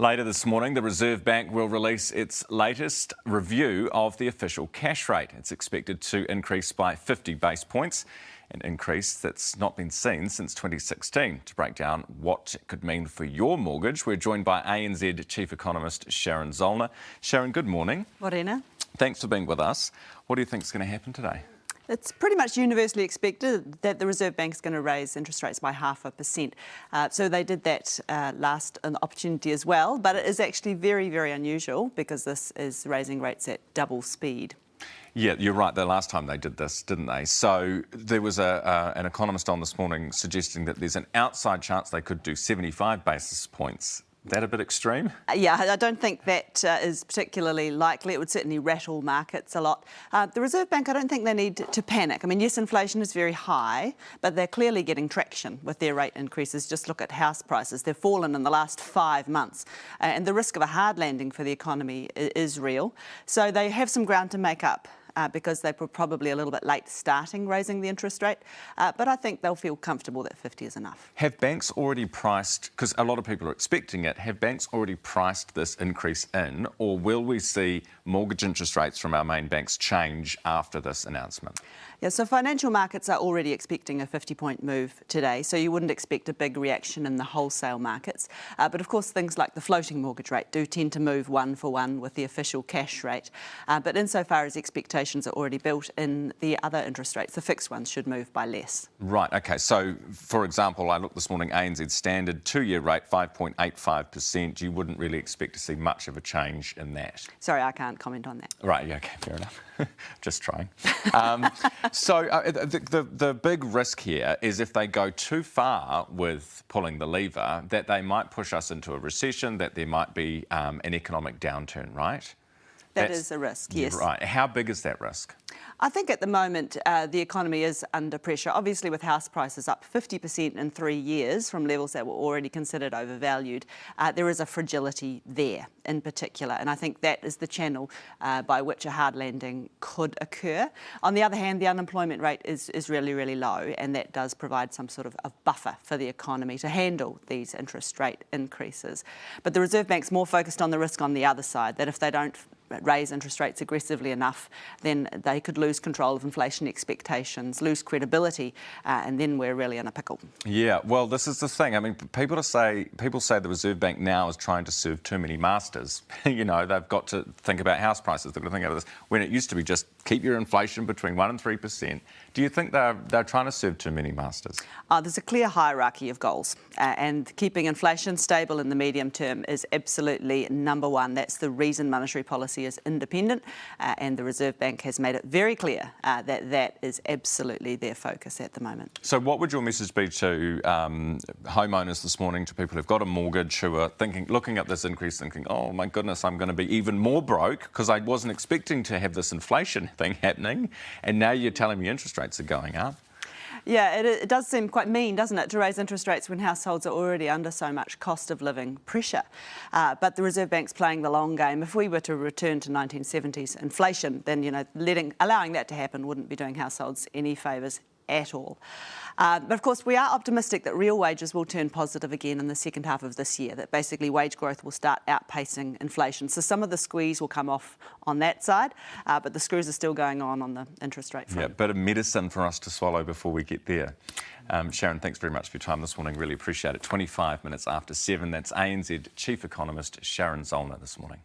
Later this morning, the Reserve Bank will release its latest review of the official cash rate. It's expected to increase by 50 base points, an increase that's not been seen since 2016. To break down what it could mean for your mortgage, we're joined by ANZ Chief Economist Sharon Zollner. Sharon, good morning. Morena. Thanks for being with us. What do you think is going to happen today? It's pretty much universally expected that the Reserve Bank is going to raise interest rates by 0.5%. So they did that last opportunity as well, but it is actually very, very unusual because this is raising rates at double speed. Yeah, you're right. The last time they did this, didn't they? So there was an economist on this morning suggesting that there's an outside chance they could do 75 basis points. That a bit extreme? Yeah, I don't think that is particularly likely. It would certainly rattle markets a lot. The Reserve Bank, I don't think they need to panic. I mean, yes, inflation is very high, but they're clearly getting traction with their rate increases. Just look at house prices. They've fallen in the last 5 months. And the risk of a hard landing for the economy is real. So they have some ground to make up. Because they were probably a little bit late starting raising the interest rate. But I think they'll feel comfortable that 50 is enough. Have banks already priced, because a lot of people are expecting it, have banks already priced this increase in, or will we see mortgage interest rates from our main banks change after this announcement? Yeah, so financial markets are already expecting a 50-point move today, so you wouldn't expect a big reaction in the wholesale markets. But of course, things like the floating mortgage rate do tend to move one for one with the official cash rate. But insofar as expectations are already built in the other interest rates, the fixed ones should move by less. Right, OK. So, for example, I looked this morning, ANZ standard two-year rate, 5.85%. You wouldn't really expect to see much of a change in that. Sorry, I can't comment on that. Right, yeah, OK, fair enough. Just trying. So the big risk here is if they go too far with pulling the lever, that they might push us into a recession, that there might be an economic downturn, right? That is a risk, yes. Right. How big is that risk? I think at the moment the economy is under pressure. Obviously, with house prices up 50% in 3 years from levels that were already considered overvalued, there is a fragility there in particular. And I think that is the channel by which a hard landing could occur. On the other hand, the unemployment rate is really, really low, and that does provide some sort of a buffer for the economy to handle these interest rate increases. But the Reserve Bank's more focused on the risk on the other side, that if they don't raise interest rates aggressively enough, then they could lose control of inflation expectations, lose credibility, and then we're really in a pickle. Yeah, well, this is the thing. I mean, people say the Reserve Bank now is trying to serve too many masters. You know, they've got to think about house prices. They've got to think about this. When it used to be just keep your inflation between 1% and 3%. Do you think they're trying to serve too many masters? There's a clear hierarchy of goals, and keeping inflation stable in the medium term is absolutely number one. That's the reason monetary policy is independent, and the Reserve Bank has made it very clear that that is absolutely their focus at the moment. So what would your message be to homeowners this morning, to people who've got a mortgage, who are looking at this increase, thinking, oh my goodness, I'm going to be even more broke because I wasn't expecting to have this inflation thing happening, and now you're telling me interest rates are going up? Yeah, it does seem quite mean, doesn't it, to raise interest rates when households are already under so much cost of living pressure. But the Reserve Bank's playing the long game. If we were to return to 1970s inflation, then, you know, allowing that to happen wouldn't be doing households any favours at all. But of course, we are optimistic that real wages will turn positive again in the second half of this year, that basically wage growth will start outpacing inflation. So some of the squeeze will come off on that side, but the screws are still going on the interest rate front. Yeah, bit of medicine for us to swallow before we get there. Sharon, thanks very much for your time this morning. Really appreciate it. 25 minutes after 7. That's ANZ Chief Economist Sharon Zollner this morning.